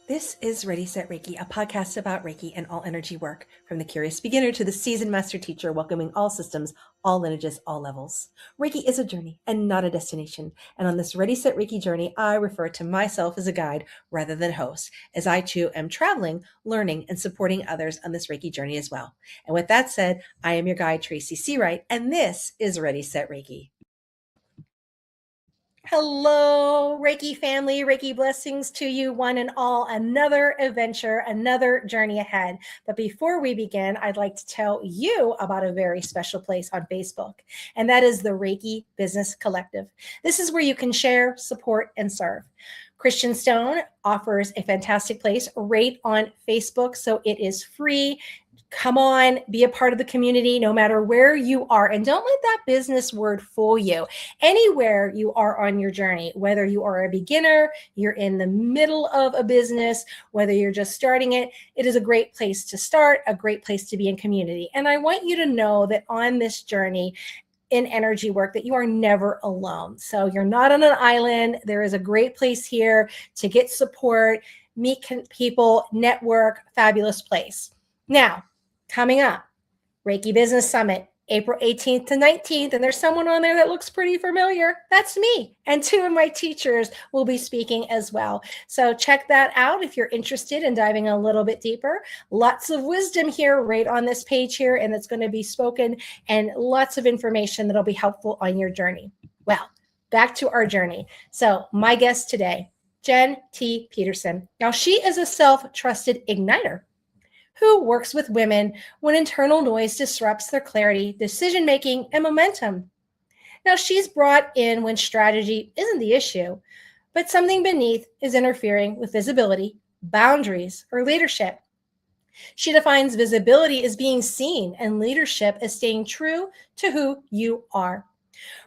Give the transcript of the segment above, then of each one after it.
This is Ready, Set, Reiki, a podcast about Reiki and all energy work, from the curious beginner to the seasoned master teacher, welcoming all systems, all lineages, all levels. Reiki is a journey and not a destination. And on this Ready, Set, Reiki journey, I refer to myself as a guide rather than host, as I too am traveling, learning, and supporting others on this Reiki journey as well. And with that said, I am your guide, Tracy Seawright, and this is Ready, Set, Reiki. Hello, Reiki family, Reiki blessings to you, one and all. Another adventure, another journey ahead. But before we begin, I'd like to tell you about a very special place on Facebook, and that is the Reiki Business Collective. This is where you can share, support, and serve. Christian Stone offers a fantastic place right on Facebook, so it is free. Come on, be a part of the community no matter where you are. And don't let that business word fool you. Anywhere you are on your journey, whether you are a beginner, you're in the middle of a business, whether you're just starting it, it is a great place to start, a great place to be in community. And I want you to know that on this journey in energy work, that you are never alone. So you're not on an island. There is a great place here to get support, meet people, network, fabulous place. Now, coming up, Reiki Business Summit, April 18th to 19th. And there's someone on there that looks pretty familiar. That's me. And two of my teachers will be speaking as well. So check that out if you're interested in diving a little bit deeper. Lots of wisdom here right on this page here, and it's going to be spoken, and lots of information that'll be helpful on your journey. Well, back to our journey. So my guest today, JennT Peterson. Now, she is a self-trusted igniter who works with women when internal noise disrupts their clarity, decision-making, and momentum. Now, she's brought in when strategy isn't the issue, but something beneath is interfering with visibility, boundaries, or leadership. She defines visibility as being seen and leadership as staying true to who you are.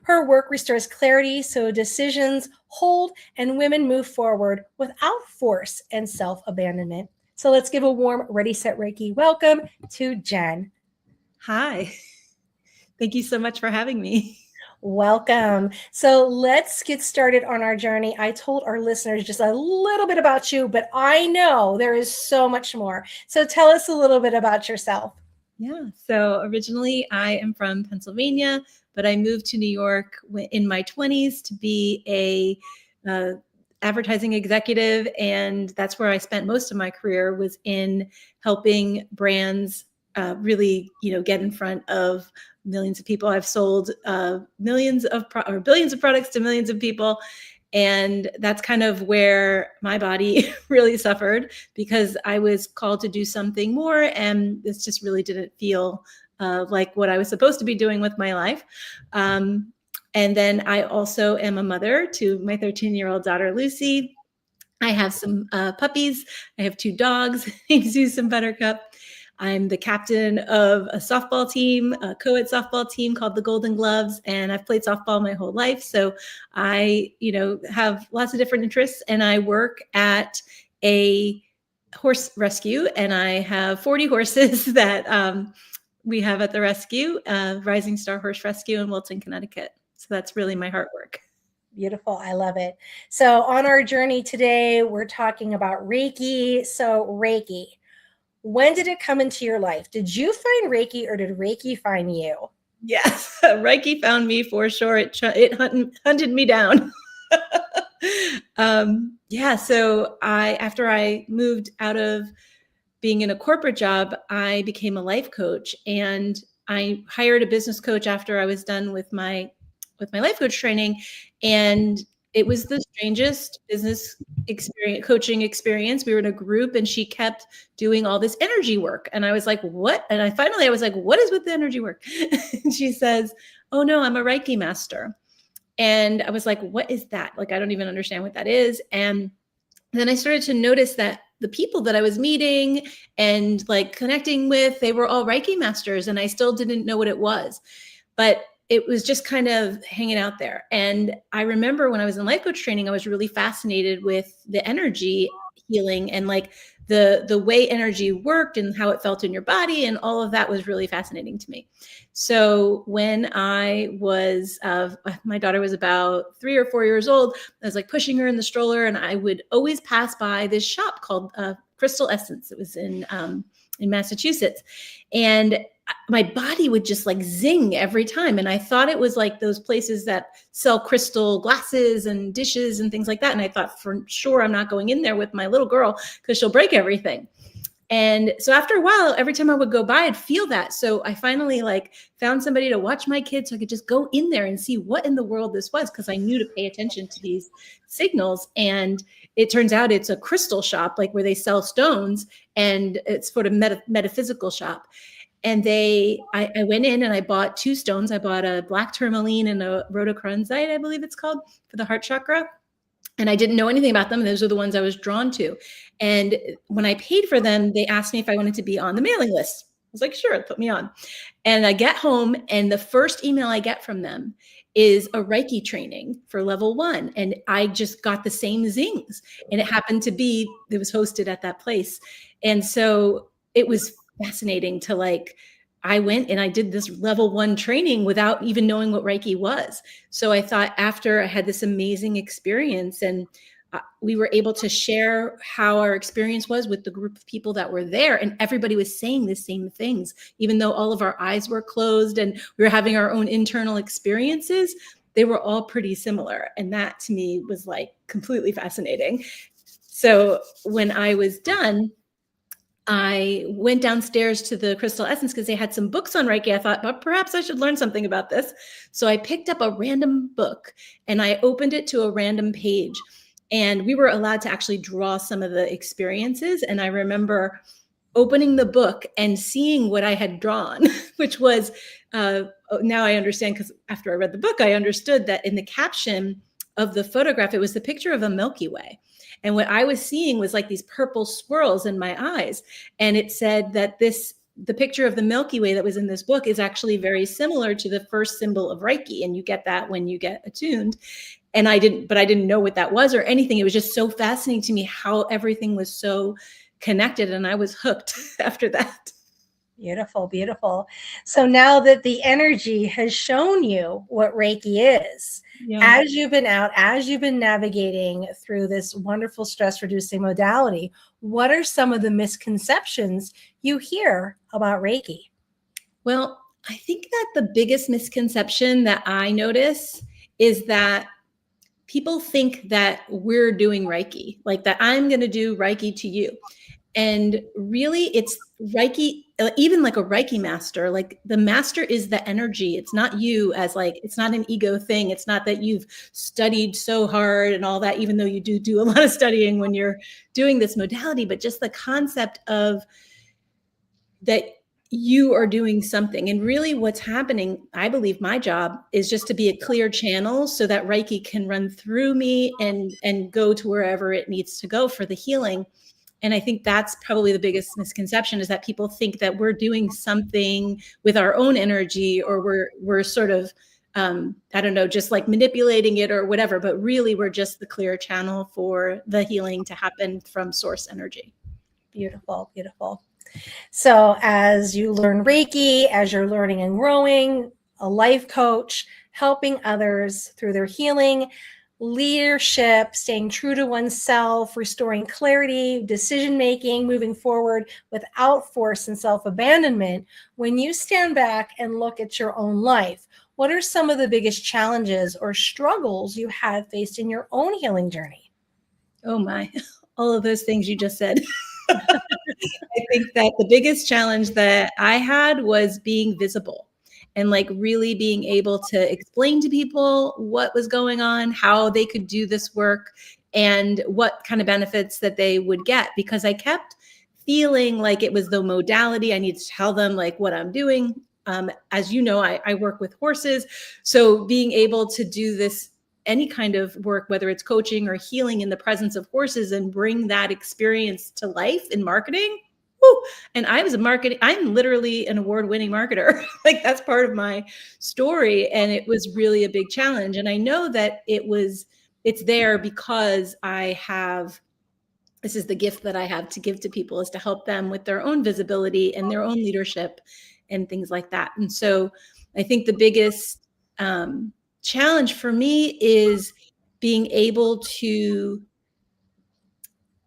Her work restores clarity so decisions hold and women move forward without force and self-abandonment. So let's give a warm Ready, Set, Reiki welcome to Jen. Hi. Thank you so much for having me. Welcome. So let's get started on our journey. I told our listeners just a little bit about you, but I know there is so much more. So tell us a little bit about yourself. Yeah. So originally I am from Pennsylvania, but I moved to New York in my 20s to be a advertising executive. And that's where I spent most of my career, was in helping brands really, get in front of millions of people. I've sold billions of products to millions of people. And that's kind of where my body really suffered, because I was called to do something more. And this just really didn't feel like what I was supposed to be doing with my life. And then I also am a mother to my 13-year-old daughter, Lucy. I have some puppies. I have 2 dogs, Zeus and Buttercup. I'm the captain of a softball team, a co-ed softball team called the Golden Gloves, and I've played softball my whole life. So I, have lots of different interests, and I work at a horse rescue, and I have 40 horses that we have at the rescue, Rising Star Horse Rescue in Wilton, Connecticut. So that's really my heart work. Beautiful. I love it. So on our journey today, we're talking about Reiki. So Reiki, when did it come into your life? Did you find Reiki, or did Reiki find you? Yes, Reiki found me for sure. It hunted me down. So after I moved out of being in a corporate job, I became a life coach, and I hired a business coach after I was done with my life coach training. And it was the strangest business coaching experience. We were in a group, and she kept doing all this energy work. And I was like, what? And I was like, what is with the energy work? And she says, oh no, I'm a Reiki master. And I was like, what is that? Like, I don't even understand what that is. And then I started to notice that the people that I was meeting and like connecting with, they were all Reiki masters, and I still didn't know what it was. But it was just kind of hanging out there. And I remember when I was in life coach training, I was really fascinated with the energy healing and like the way energy worked and how it felt in your body, and all of that was really fascinating to me. So when I was, my daughter was about 3 or 4 years old, I was like pushing her in the stroller, and I would always pass by this shop called Crystal Essence. It was in Massachusetts, and my body would just like zing every time. And I thought it was like those places that sell crystal glasses and dishes and things like that. And I thought, for sure, I'm not going in there with my little girl because she'll break everything. And so after a while, every time I would go by, I'd feel that. So I finally like found somebody to watch my kids so I could just go in there and see what in the world this was, because I knew to pay attention to these signals. And it turns out it's a crystal shop, like where they sell stones, and it's sort of metaphysical shop. And I went in and I bought 2 stones. I bought a black tourmaline and a rhodochrosite, I believe it's called, for the heart chakra. And I didn't know anything about them. Those are the ones I was drawn to. And when I paid for them, they asked me if I wanted to be on the mailing list. I was like, sure, put me on. And I get home, and the first email I get from them is a Reiki training for level 1. And I just got the same zings. And it happened to be, it was hosted at that place. And so it was fascinating to like, I went and I did this level 1 training without even knowing what Reiki was. So I thought, after I had this amazing experience, and we were able to share how our experience was with the group of people that were there, and everybody was saying the same things, even though all of our eyes were closed and we were having our own internal experiences, they were all pretty similar. And that to me was like completely fascinating. So when I was done, I went downstairs to the Crystal Essence because they had some books on Reiki. I thought, well, perhaps I should learn something about this. So I picked up a random book and I opened it to a random page. And we were allowed to actually draw some of the experiences. And I remember opening the book and seeing what I had drawn, which was, now I understand, because after I read the book, I understood that in the caption of the photograph, it was the picture of a Milky Way. And what I was seeing was like these purple swirls in my eyes. And it said that the picture of the Milky Way that was in this book is actually very similar to the first symbol of Reiki. And you get that when you get attuned. And I didn't know what that was or anything. It was just so fascinating to me how everything was so connected. And I was hooked after that. Beautiful, beautiful. So now that the energy has shown you what Reiki is, as you've been out, as you've been navigating through this wonderful stress reducing modality, what are some of the misconceptions you hear about Reiki? Well, I think that the biggest misconception that I notice is that people think that we're doing Reiki, like that I'm going to do Reiki to you. And really, it's Reiki, even like a Reiki master, like the master is the energy. It's not you, as like, it's not an ego thing. It's not that you've studied so hard and all that, even though you do a lot of studying when you're doing this modality, but just the concept of that you are doing something. And really what's happening, I believe my job is just to be a clear channel so that Reiki can run through me and go to wherever it needs to go for the healing. And I think that's probably the biggest misconception, is that people think that we're doing something with our own energy, or we're sort of, I don't know, just like manipulating it or whatever, but really we're just the clear channel for the healing to happen from source energy. Beautiful, beautiful. So as you learn Reiki, as you're learning and growing, a life coach, helping others through their healing, leadership, staying true to oneself, restoring clarity, decision-making, moving forward without force and self-abandonment. When you stand back and look at your own life, what are some of the biggest challenges or struggles you have faced in your own healing journey? Oh my, all of those things you just said. I think that the biggest challenge that I had was being visible, and like really being able to explain to people what was going on, how they could do this work, and what kind of benefits that they would get, because I kept feeling like it was the modality. I need to tell them like what I'm doing. As you know, I work with horses. So being able to do this, any kind of work, whether it's coaching or healing in the presence of horses, and bring that experience to life in marketing. Woo. And I'm literally an award-winning marketer. Like that's part of my story. And it was really a big challenge. And I know that it's there because I have this is the gift that I have to give to people, is to help them with their own visibility and their own leadership and things like that. And so I think the biggest challenge for me is being able to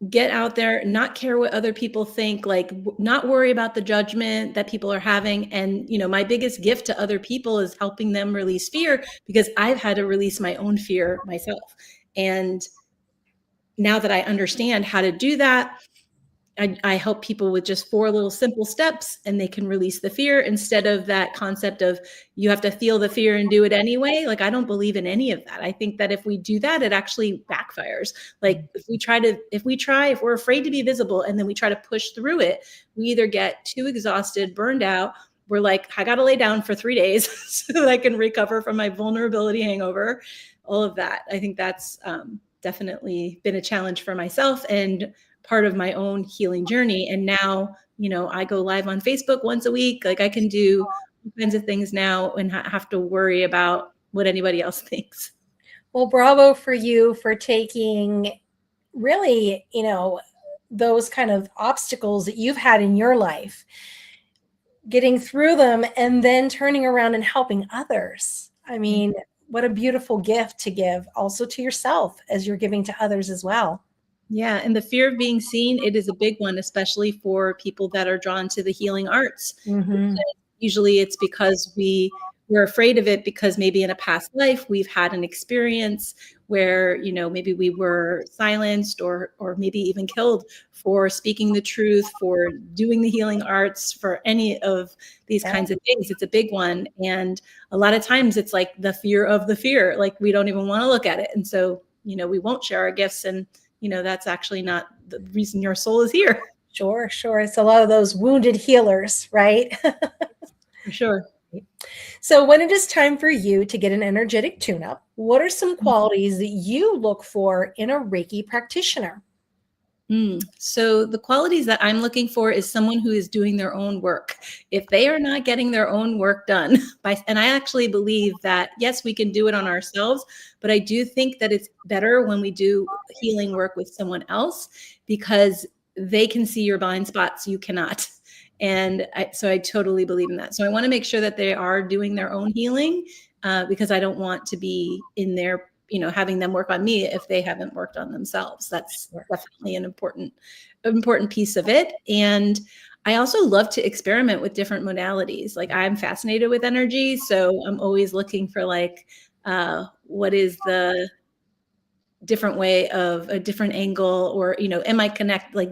get out there, not care what other people think, like not worry about the judgment that people are having. And, my biggest gift to other people is helping them release fear, because I've had to release my own fear myself. And now that I understand how to do that, I help people with just 4 little simple steps, and they can release the fear, instead of that concept of you have to feel the fear and do it anyway. Like, I don't believe in any of that. I think that if we do that, it actually backfires. Like, if we're afraid to be visible and then we try to push through it, we either get too exhausted, burned out. We're like, I got to lay down for 3 days so that I can recover from my vulnerability hangover, all of that. I think that's definitely been a challenge for myself and part of my own healing journey. And now, I go live on Facebook once a week. Like, I can do all kinds of things now and have to worry about what anybody else thinks. Well, bravo for you for taking really, those kind of obstacles that you've had in your life, getting through them, and then turning around and helping others. I mean, what a beautiful gift to give also to yourself as you're giving to others as well. Yeah. And the fear of being seen, it is a big one, especially for people that are drawn to the healing arts. Mm-hmm. Usually it's because we're afraid of it, because maybe in a past life we've had an experience where, maybe we were silenced or maybe even killed for speaking the truth, for doing the healing arts, for any of these kinds of things. It's a big one. And a lot of times it's like the fear of the fear, like we don't even want to look at it. And so, we won't share our gifts, and that's actually not the reason your soul is here. Sure. It's a lot of those wounded healers, right? For sure. So when it is time for you to get an energetic tune-up, what are some qualities that you look for in a Reiki practitioner? So the qualities that I'm looking for is someone who is doing their own work. If they are not getting their own work done, and I actually believe that, yes, we can do it on ourselves, but I do think that it's better when we do healing work with someone else, because they can see your blind spots, you cannot. And so I totally believe in that. So I want to make sure that they are doing their own healing, because I don't want to be in there, having them work on me if they haven't worked on themselves. That's definitely an important piece of it. And I also love to experiment with different modalities. Like, I'm fascinated with energy. So I'm always looking for what is the different way of a different angle, or, am I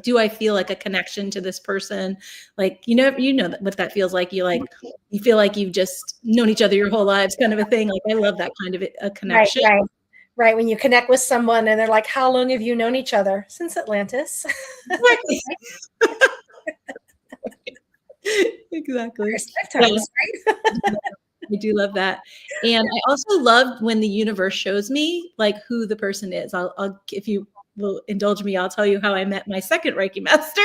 do I feel like a connection to this person? Like, what that feels like. You feel like you've just known each other your whole lives, kind of a thing. Like, I love that kind of a connection. Right. When you connect with someone and they're like, how long have you known each other? Since Atlantis. Exactly. Times, right? I do love that. And I also love when the universe shows me who the person is. I'll if you will indulge me, I'll tell you how I met my second Reiki master.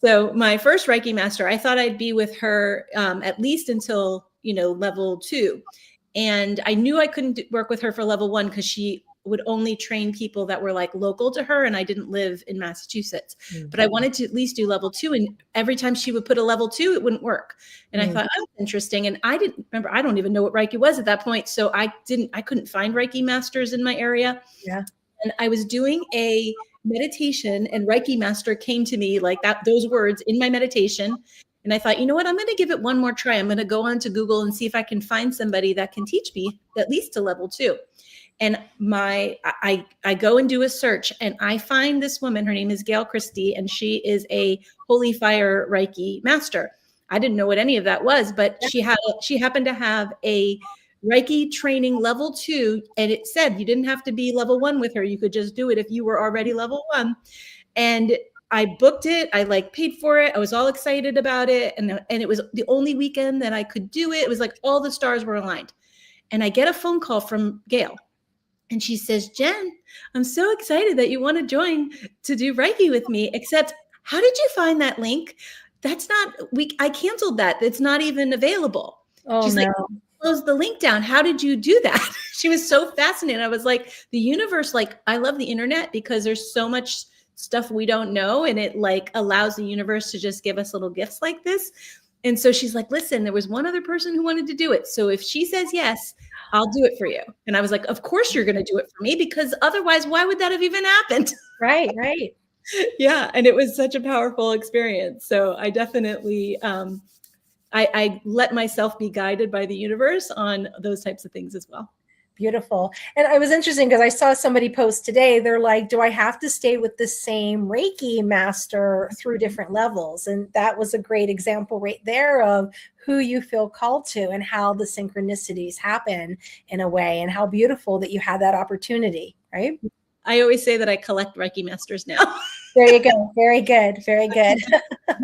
So my first Reiki master, I thought I'd be with her at least until, level 2. And I knew I couldn't work with her for level 1, because she would only train people that were local to her, and I didn't live in Massachusetts. But I wanted to at least do level 2, and every time she would put a level 2, it wouldn't work. And I thought, oh, that's interesting. And I didn't remember, I don't even know what Reiki was at that point. So I couldn't find Reiki masters in my area. Yeah. And I was doing a meditation, and Reiki master came to me those words in my meditation. And I thought, you know what, I'm going to give it one more try. I'm going to go onto Google and see if I can find somebody that can teach me at least to level 2. And I go and do a search, and I find this woman. Her name is Gail Christie, and she is a Holy Fire Reiki master. I didn't know what any of that was, but she happened to have a Reiki training level 2, and it said you didn't have to be level 1 with her. You could just do it if you were already level 1. And I booked it. I paid for it. I was all excited about it, and it was the only weekend that I could do it. It was all the stars were aligned. And I get a phone call from Gail. And she says, Jen, I'm so excited that you want to join to do Reiki with me, except how did you find that link? I canceled that. It's not even available. Oh, She's no. close the link down. How did you do that? She was so fascinated. I was like, the universe, like, I love the internet because there's so much stuff we don't know. And it like allows the universe to just give us little gifts like this. And so she's like, listen, there was one other person who wanted to do it. So if she says yes, I'll do it for you. And I was like, of course you're going to do it for me, because otherwise, why would that have even happened? Right, right. Yeah. And it was such a powerful experience. So I definitely, I let myself be guided by the universe on those types of things as well. Beautiful. And it was interesting because I saw somebody post today. They're like, do I have to stay with the same Reiki master through different levels? And that was a great example right there of who you feel called to and how the synchronicities happen in a way, and how beautiful that you had that opportunity, right? I always say that I collect Reiki masters now. There you go. Very good. Very good.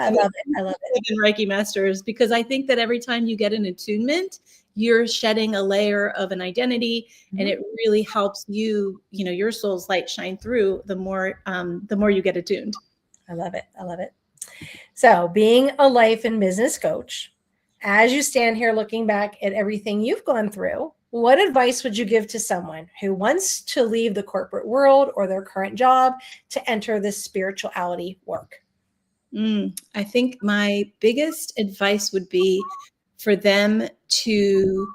I love it. I love it. Reiki masters, because I think that every time you get an attunement, you're shedding a layer of an identity, and it really helps you, your soul's light shine through the more you get attuned. I love it. I love it. So, being a life and business coach, as you stand here looking back at everything you've gone through, what advice would you give to someone who wants to leave the corporate world or their current job to enter this spirituality work? I think my biggest advice would be for them to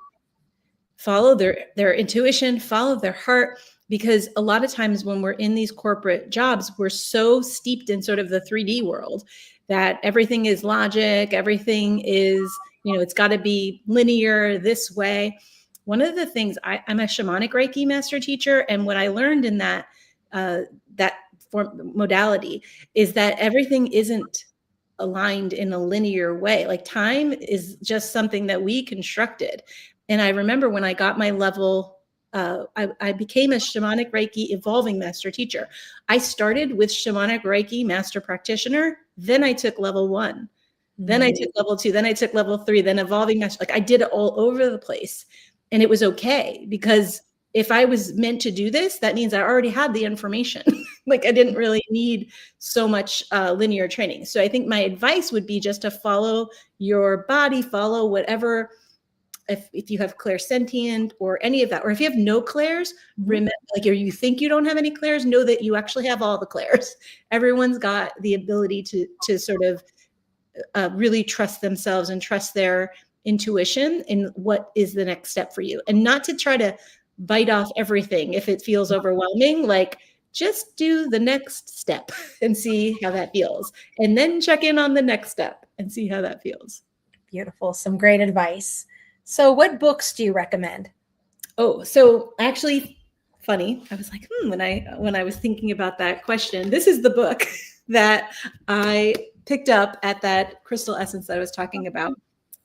follow their intuition, follow their heart, because a lot of times when we're in these corporate jobs, we're so steeped in sort of the 3D world that everything is logic, everything is, it's got to be linear this way. One of the things, I'm a shamanic Reiki master teacher, and what I learned in that modality is that everything isn't aligned in a linear way. Like, time is just something that we constructed. And I remember when I got my level, I became a shamanic Reiki evolving master teacher. I started with shamanic Reiki master practitioner. Then I took level 1. Then I took level 2. Then I took level 3. Then evolving master. Like, I did it all over the place. And it was okay, because if I was meant to do this, that means I already had the information. Like, I didn't really need so much linear training. So I think my advice would be just to follow your body, follow whatever, if you have clairsentient or any of that, or if you have no clairs, remember, like, or you think you don't have any clairs, know that you actually have all the clairs. Everyone's got the ability to sort of really trust themselves and trust their intuition in what is the next step for you, and not to try to bite off everything if it feels overwhelming. Like, just do the next step and see how that feels, and then check in on the next step and see how that feels. Beautiful. Some great advice. So what books do you recommend? Oh, so actually, funny, I was like, when I was thinking about that question, this is the book that I picked up at that crystal essence that I was talking about.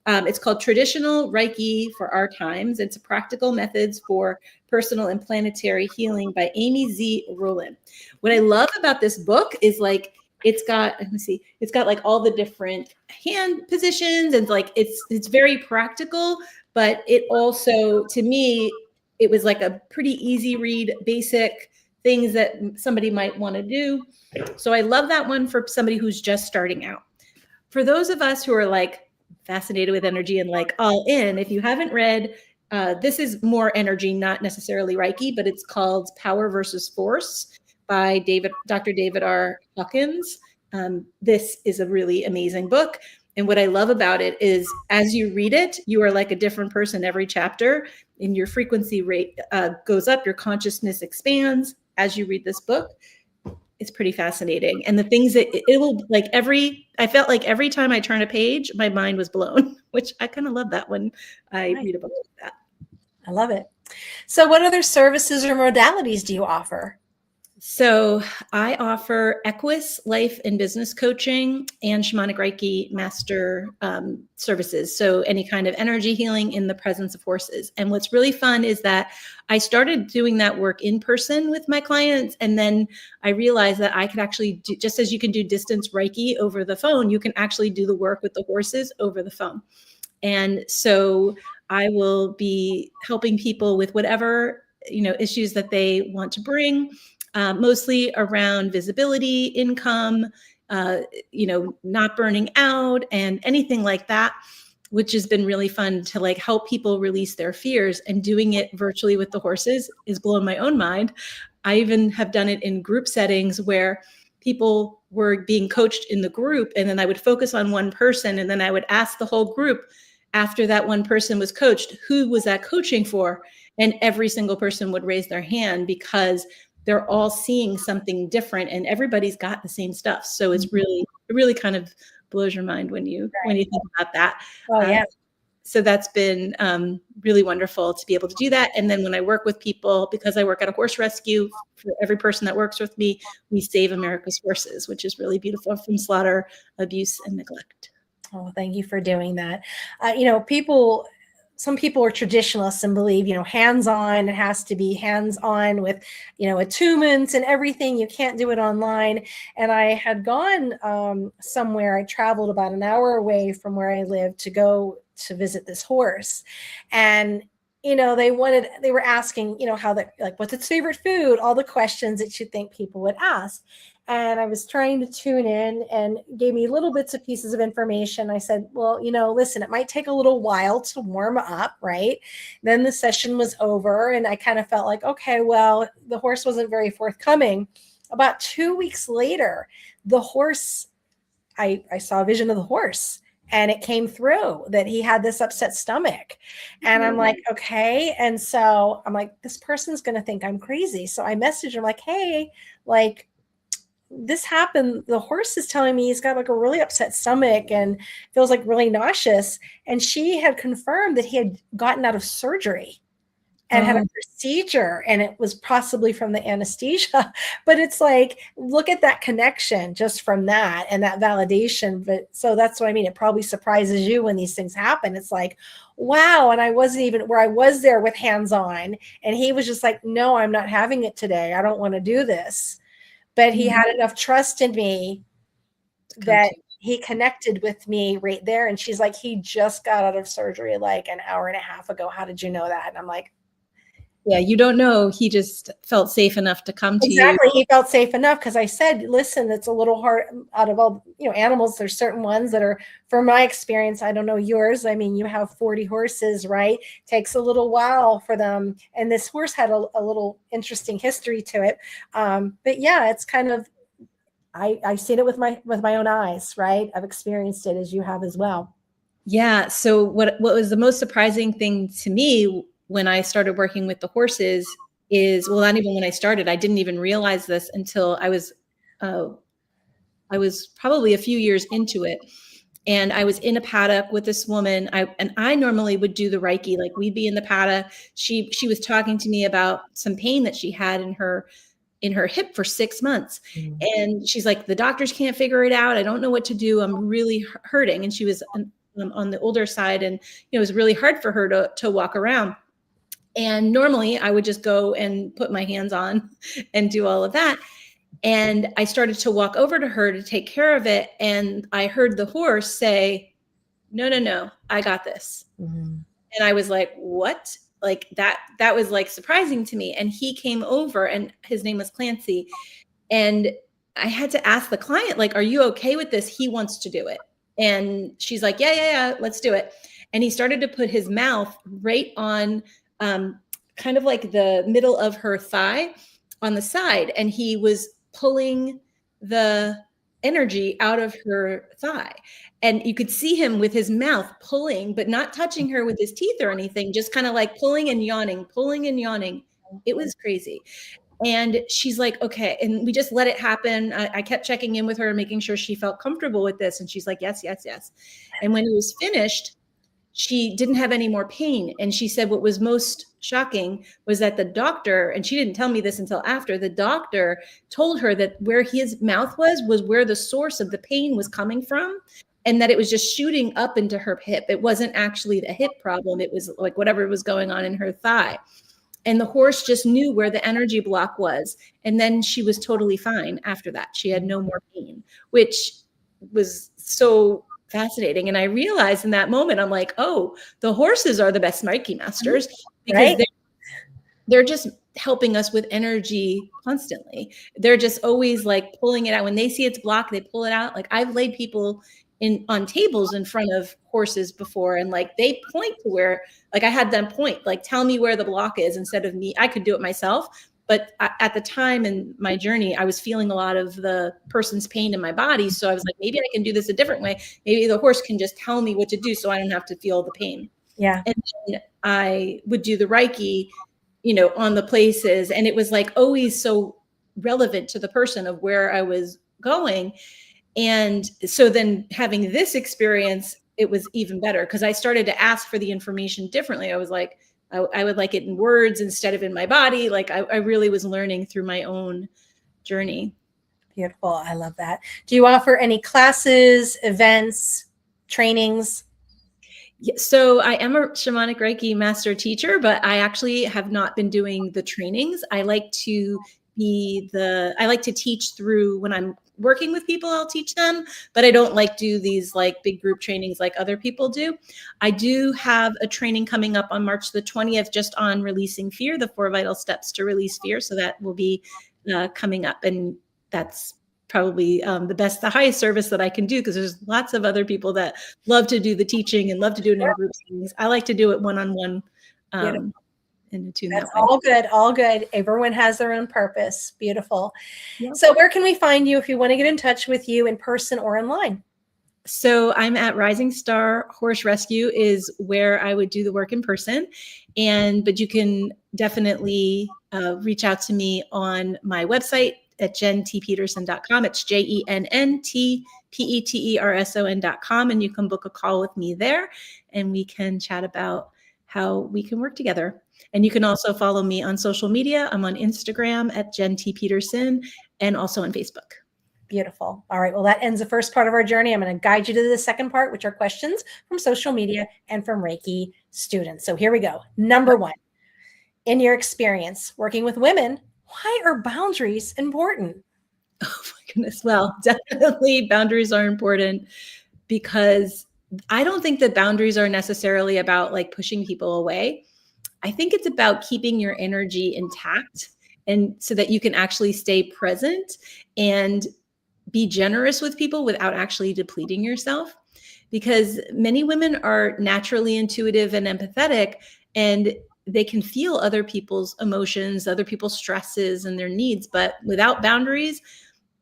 It's called Traditional Reiki for Our Times. It's practical methods for personal and planetary healing by Amy Z. Rowland. What I love about this book is, like, it's got like all the different hand positions, and like it's very practical, but it also, to me, it was like a pretty easy read, basic things that somebody might want to do. So I love that one for somebody who's just starting out. For those of us who are like fascinated with energy and like all in, if you haven't read, this is more energy, not necessarily Reiki, but it's called Power versus Force by Dr. David R. Hawkins. This is a really amazing book. And what I love about it is, as you read it, you are like a different person every chapter, and your frequency rate goes up, your consciousness expands as you read this book. It's pretty fascinating. And the things that it will, like, I felt like every time I turn a page, my mind was blown, which I kind of love that when I read a book like that. I love it. So what other services or modalities do you offer? So I offer Equus life and business coaching and shamanic Reiki master services. So any kind of energy healing in the presence of horses. And what's really fun is that I started doing that work in person with my clients. And then I realized that I could actually do, just as you can do distance Reiki over the phone, you can actually do the work with the horses over the phone. And so I will be helping people with whatever, issues that they want to bring. Mostly around visibility, income, not burning out, and anything like that. which has been really fun to like help people release their fears, and doing it virtually with the horses is blowing my own mind. I even have done it in group settings where people were being coached in the group, and then I would focus on one person, and then I would ask the whole group after that one person was coached, who was that coaching for? And every single person would raise their hand, because they're all seeing something different and everybody's got the same stuff. So it's really, it really kind of blows your mind when you think about that. Oh, yeah. So that's been really wonderful to be able to do that. And then when I work with people, because I work at a horse rescue, for every person that works with me, we save America's horses, which is really beautiful, from slaughter, abuse, and neglect. Oh, thank you for doing that. Some people are traditionalists and believe, hands-on, it has to be hands-on with, attunements and everything. You can't do it online. And I had gone somewhere. I traveled about an hour away from where I live to go to visit this horse. And they were asking, what's its favorite food, all the questions that you'd think people would ask. And I was trying to tune in, and gave me little bits of pieces of information. I said, well, listen, it might take a little while to warm up, right? Then the session was over, and I kind of felt like, okay, well, the horse wasn't very forthcoming. About 2 weeks later, the horse, I saw a vision of the horse. And it came through that he had this upset stomach. And I'm like, okay. And so I'm like, this person's going to think I'm crazy. So I messaged him like, hey, like, this happened. The horse is telling me he's got like a really upset stomach and feels like really nauseous. And she had confirmed that he had gotten out of surgery and had a procedure, and it was possibly from the anesthesia. But it's like, look at that connection just from that and that validation. But so that's what I mean. It probably surprises you when these things happen. It's like, wow. And I wasn't even where I was there with hands-on, and he was just like, no, I'm not having it today. I don't want to do this. But he had enough trust in me that he connected with me right there. And she's like, he just got out of surgery like an hour and a half ago. How did you know that? And I'm like, yeah, you don't know. He just felt safe enough to come to you. Exactly. He felt safe enough, because I said, listen, it's a little hard. Out of all, animals, there's certain ones that are, from my experience, I don't know yours. I mean, you have 40 horses, right? Takes a little while for them. And this horse had a little interesting history to it. But yeah, it's kind of, I've seen it with my own eyes, right? I've experienced it as you have as well. Yeah. So what was the most surprising thing to me when I started working with the horses is, well, not even when I started, I didn't even realize this until I was probably a few years into it. And I was in a paddock with this woman. I normally would do the Reiki, like we'd be in the paddock. She was talking to me about some pain that she had in her hip for 6 months. And she's like, the doctors can't figure it out. I don't know what to do. I'm really hurting. And she was on the older side, and it was really hard for her to walk around. And normally I would just go and put my hands on and do all of that. And I started to walk over to her to take care of it. And I heard the horse say, no, I got this. And I was like, what? Like that was like surprising to me. And he came over, and his name was Clancy. And I had to ask the client, like, are you okay with this? He wants to do it. And she's like, yeah, let's do it. And he started to put his mouth right on kind of like the middle of her thigh on the side. And he was pulling the energy out of her thigh. And you could see him with his mouth pulling, but not touching her with his teeth or anything, just kind of like pulling and yawning. It was crazy. And she's like, okay. And we just let it happen. I kept checking in with her, making sure she felt comfortable with this. And she's like, yes. And when it was finished, she didn't have any more pain. And she said what was most shocking was that the doctor, and she didn't tell me this until after, the doctor told her that where his mouth was where the source of the pain was coming from, and that it was just shooting up into her hip. It wasn't actually the hip problem. It was like whatever was going on in her thigh. And the horse just knew where the energy block was. And then she was totally fine after that. She had no more pain, which was so fascinating. And I realized in that moment, I'm like, oh, the horses are the best Reiki masters, because they're just helping us with energy constantly. They're just always like pulling it out. When they see it's blocked, they pull it out. Like I've laid people on tables in front of horses before, and like they point to where, like I had them point, like tell me where the block is instead of me. I could do it myself, but at the time in my journey, I was feeling a lot of the person's pain in my body. So I was like, maybe I can do this a different way. Maybe the horse can just tell me what to do so I don't have to feel the pain. Yeah. And then I would do the Reiki, on the places. And it was like always so relevant to the person of where I was going. And so then having this experience, it was even better because I started to ask for the information differently. I was like, I would like it in words instead of in my body. Like I really was learning through my own journey. Beautiful. I love that. Do you offer any classes, events, trainings? Yeah, so I am a shamanic Reiki master teacher, but I actually have not been doing the trainings. I like to teach through when I'm working with people, I'll teach them, but I don't like do these like big group trainings like other people do. I do have a training coming up on March the 20th, just on releasing fear, the 4 vital steps to release fear. So that will be coming up, and that's probably the highest service that I can do, because there's lots of other people that love to do the teaching and love to do it in group settings. I like to do it one-on-one. And attune That's that way. all good. All good. Everyone has their own purpose. Beautiful. Yep. So where can we find you if we want to get in touch with you in person or online? So I'm at Rising Star Horse Rescue is where I would do the work in person. But you can definitely reach out to me on my website at jenntpeterson.com. It's JennTpeterson.com. And you can book a call with me there, and we can chat about how we can work together. And you can also follow me on social media. I'm on Instagram at JennT Peterson, and also on Facebook. Beautiful. All right. Well, that ends the first part of our journey. I'm going to guide you to the second part, which are questions from social media and from Reiki students. So here we go. Number 1, in your experience working with women, why are boundaries important? Oh my goodness. Well, definitely boundaries are important, because I don't think that boundaries are necessarily about like pushing people away. I think it's about keeping your energy intact, and so that you can actually stay present and be generous with people without actually depleting yourself. Because many women are naturally intuitive and empathetic, and they can feel other people's emotions, other people's stresses and their needs. But without boundaries,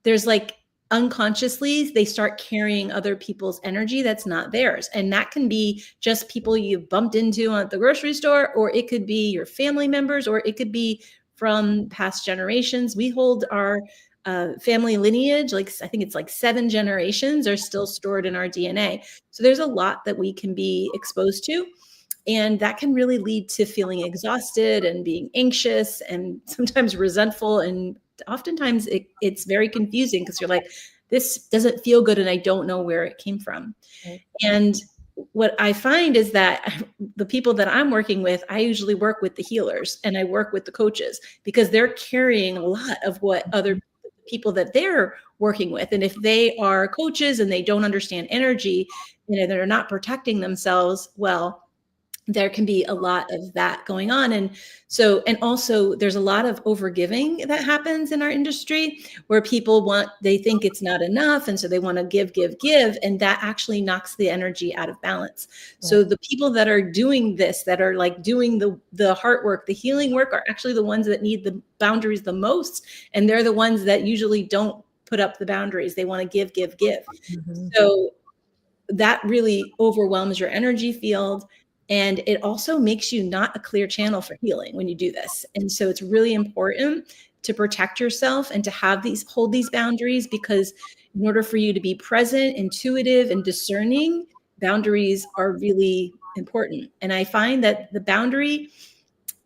there's like unconsciously, they start carrying other people's energy that's not theirs. And that can be just people you've bumped into at the grocery store, or it could be your family members, or it could be from past generations. We hold our family lineage, like I think it's like 7 generations are still stored in our DNA. So there's a lot that we can be exposed to. And that can really lead to feeling exhausted and being anxious and sometimes resentful. And oftentimes it's very confusing, because you're like, this doesn't feel good and I don't know where it came from. Right. And what I find is that the people that I'm working with, I usually work with the healers and I work with the coaches, because they're carrying a lot of what other people that they're working with. And if they are coaches and they don't understand energy, they're not protecting themselves well, there can be a lot of that going on. And also there's a lot of overgiving that happens in our industry, where people they think it's not enough. And so they want to give. And that actually knocks the energy out of balance. Right. So the people that are doing this, that are like doing the heart work, the healing work, are actually the ones that need the boundaries the most. And they're the ones that usually don't put up the boundaries. They want to give. Mm-hmm. So that really overwhelms your energy field. And it also makes you not a clear channel for healing when you do this. And so it's really important to protect yourself and to hold these boundaries, because in order for you to be present, intuitive, and discerning, boundaries are really important. And I find that the boundary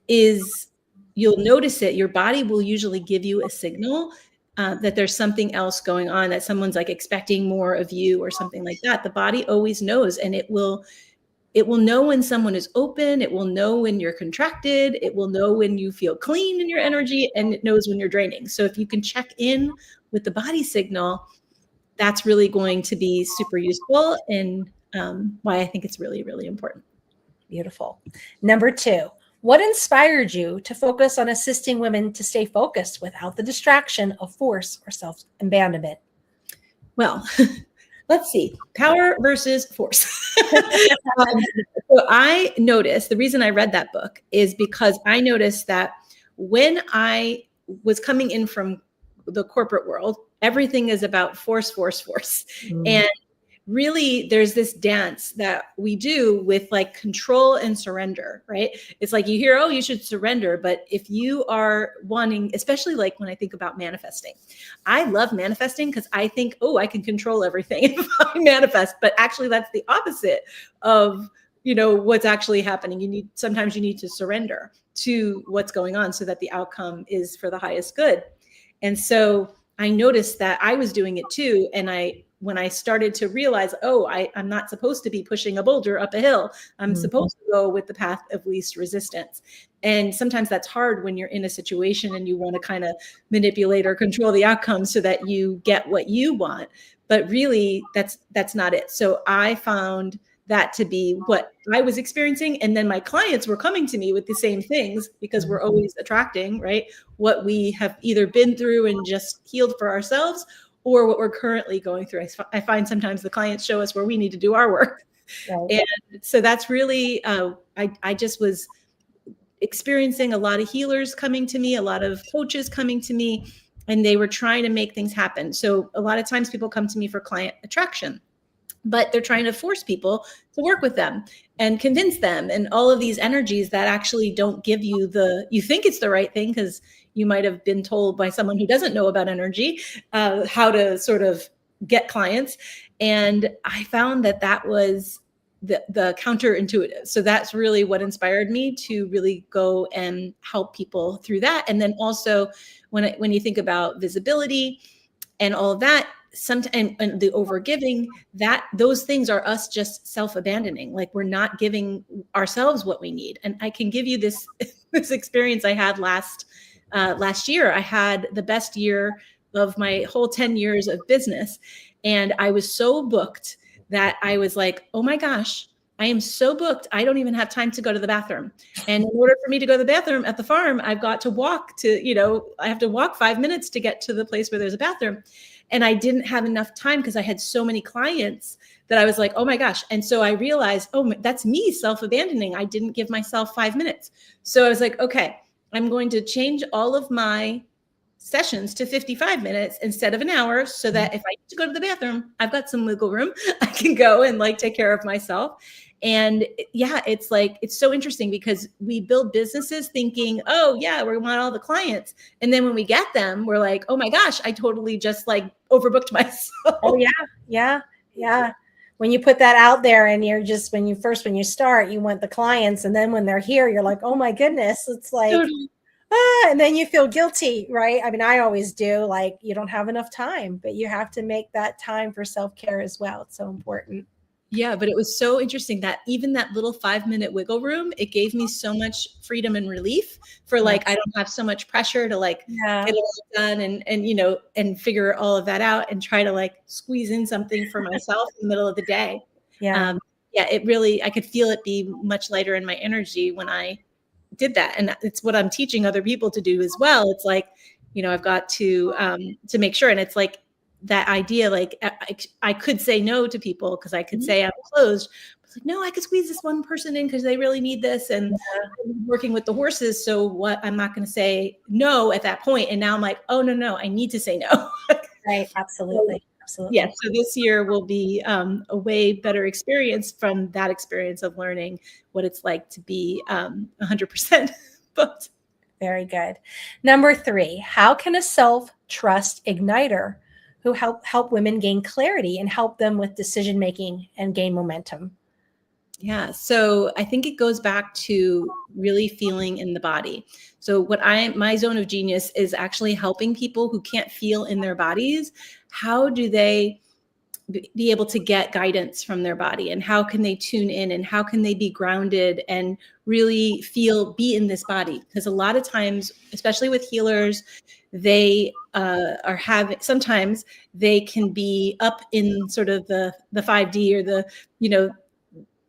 is, you'll notice it, your body will usually give you a signal that there's something else going on, that someone's like expecting more of you or something like that. The body always knows, and it will know when someone is open. It will know when you're contracted. It will know when you feel clean in your energy, and it knows when you're draining. So if you can check in with the body signal, that's really going to be super useful, and why I think it's really, really important. Beautiful. Number 2, what inspired you to focus on assisting women to stay focused without the distraction of force or self-abandonment? Well, let's see, power versus force. Um, so I noticed, the reason I read that book is because I noticed that when I was coming in from the corporate world, everything is about force, force, force. And really there's this dance that we do with like control and surrender, right? It's like you hear, oh, you should surrender. But if you are wanting, especially like when I think about manifesting, I love manifesting because I think, oh, I can control everything if I manifest. But actually that's the opposite of, what's actually happening. Sometimes you need to surrender to what's going on so that the outcome is for the highest good. And so I noticed that I was doing it too. And when I started to realize, oh, I'm not supposed to be pushing a boulder up a hill. I'm supposed to go with the path of least resistance. And sometimes that's hard when you're in a situation and you want to kind of manipulate or control the outcome so that you get what you want. But really, that's not it. So I found that to be what I was experiencing. And then my clients were coming to me with the same things because we're always attracting, right, what we have either been through and just healed for ourselves or what we're currently going through. I find sometimes the clients show us where we need to do our work. Right. And so that's really, I just was experiencing a lot of healers coming to me, a lot of coaches coming to me, and they were trying to make things happen. So a lot of times people come to me for client attraction, but they're trying to force people to work with them and convince them, and all of these energies that actually don't give you you think it's the right thing because you might have been told by someone who doesn't know about energy how to sort of get clients. And I found that was the counterintuitive. So that's really what inspired me to really go and help people through that. And then also when you think about visibility and all of that, and the overgiving, those things are us just self-abandoning. Like we're not giving ourselves what we need. And I can give you this experience I had last year. I had the best year of my whole 10 years of business. And I was so booked that I was like, oh my gosh, I am so booked. I don't even have time to go to the bathroom. And in order for me to go to the bathroom at the farm, I've got to walk I have to walk 5 minutes to get to the place where there's a bathroom. And I didn't have enough time because I had so many clients that I was like, oh my gosh. And so I realized, oh, that's me self-abandoning. I didn't give myself 5 minutes. So I was like, okay, I'm going to change all of my sessions to 55 minutes instead of an hour so that if I need to go to the bathroom, I've got some wiggle room. I can go and like take care of myself. And yeah, it's like, it's so interesting because we build businesses thinking, oh yeah, we want all the clients. And then when we get them, we're like, oh my gosh, I totally just like overbooked myself. Oh yeah. When you put that out there and you're just, when you start, you want the clients. And then when they're here, you're like, oh my goodness, it's like, totally. And then you feel guilty, right? I mean, I always do, like you don't have enough time, but you have to make that time for self-care as well. It's so important. Yeah, but it was so interesting that even that little 5-minute wiggle room, it gave me so much freedom and relief for like, I don't have so much pressure to like get it all done and figure all of that out and try to like squeeze in something for myself in the middle of the day. It really, I could feel it be much lighter in my energy when I did that. And it's what I'm teaching other people to do as well. It's like, I've got to make sure. And it's like, that idea, like I could say no to people because I could say I'm closed. But like, no, I could squeeze this one person in because they really need this. And I'm working with the horses. So what, I'm not going to say no at that point. And now I'm like, oh, no, I need to say no. Right. Absolutely. Absolutely. Yeah. So this year will be a way better experience from that experience of learning what it's like to be 100% booked. Very good. Number 3, how can a self-trust igniter who help women gain clarity and help them with decision making and gain momentum? Yeah. So I think it goes back to really feeling in the body. So my zone of genius is actually helping people who can't feel in their bodies. How do they be able to get guidance from their body, and how can they tune in, and how can they be grounded and really be in this body? Because a lot of times, especially with healers, they sometimes they can be up in sort of the 5D or the,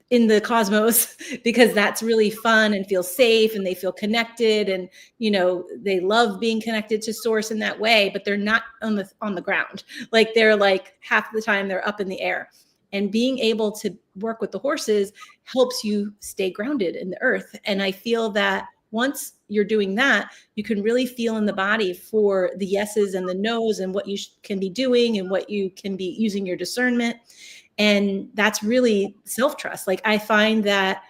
in the cosmos because that's really fun and feels safe and they feel connected and they love being connected to source in that way, but they're not on the ground. Like they're like half the time they're up in the air. And being able to work with the horses helps you stay grounded in the earth. And I feel that once you're doing that, you can really feel in the body for the yeses and the nos and what you can be doing and what you can be using your discernment. And that's really self-trust. Like I find that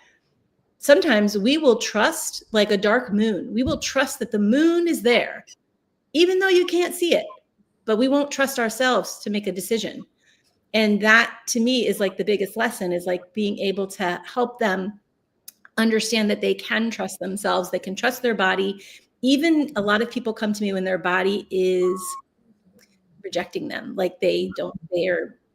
sometimes we will trust like a dark moon. We will trust that the moon is there, even though you can't see it, but we won't trust ourselves to make a decision. And that to me is like the biggest lesson, is like being able to help them understand that they can trust themselves. They can trust their body. Even a lot of people come to me when their body is rejecting them. Like they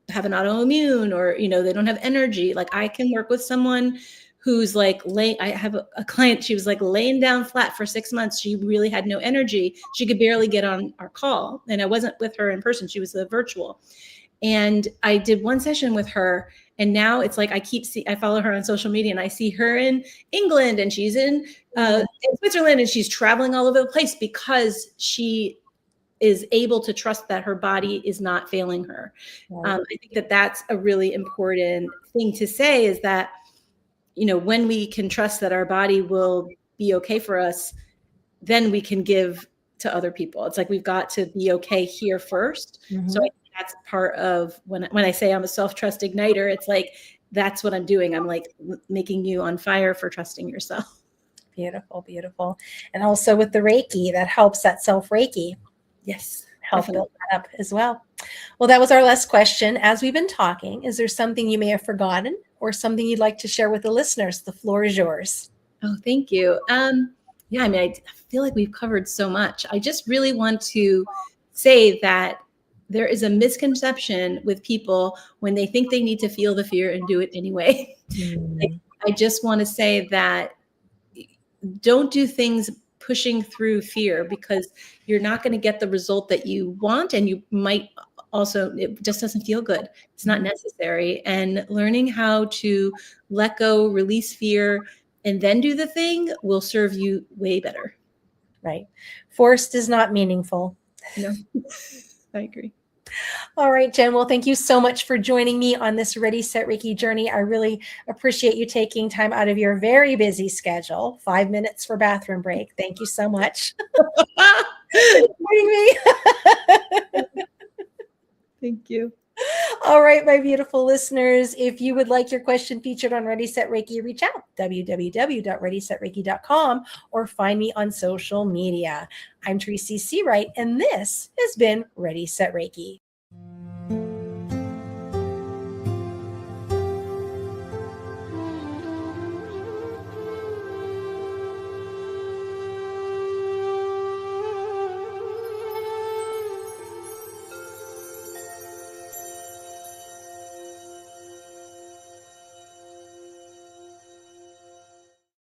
have an autoimmune or, they don't have energy. Like I can work with someone who's like I have a client, she was like laying down flat for 6 months. She really had no energy. She could barely get on our call. And I wasn't with her in person. She was a virtual. And I did one session with her. And now it's like, I follow her on social media and I see her in England and she's in Switzerland and she's traveling all over the place because she is able to trust that her body is not failing her. I think that that's a really important thing to say, is that, when we can trust that our body will be okay for us, then we can give to other people. It's like, we've got to be okay here first. Mm-hmm. So I think that's part of when I say I'm a self-trust igniter, it's like, that's what I'm doing. I'm like making you on fire for trusting yourself. Beautiful, beautiful. And also with the Reiki, that helps, that self-Reiki. Yes. Help build that up as well. Well, that was our last question. As we've been talking, is there something you may have forgotten or something you'd like to share with the listeners? The floor is yours. Oh, thank you. Yeah, I mean, I feel like we've covered so much. I just really want to say that there is a misconception with people when they think they need to feel the fear and do it anyway. Mm. I just want to say that don't do things pushing through fear, because you're not going to get the result that you want. And you might also, it just doesn't feel good. It's not necessary. And learning how to let go, release fear, and then do the thing will serve you way better. Right. Forced is not meaningful. No, I agree. All right, Jen. Well, thank you so much for joining me on this Ready, Set, Reiki journey. I really appreciate you taking time out of your very busy schedule. 5 minutes for bathroom break. Thank you so much. Joining me. Thank you. All right, my beautiful listeners, if you would like your question featured on Ready, Set, Reiki, reach out, www.readysetreiki.com, or find me on social media. I'm Tracy Seawright, and this has been Ready, Set, Reiki.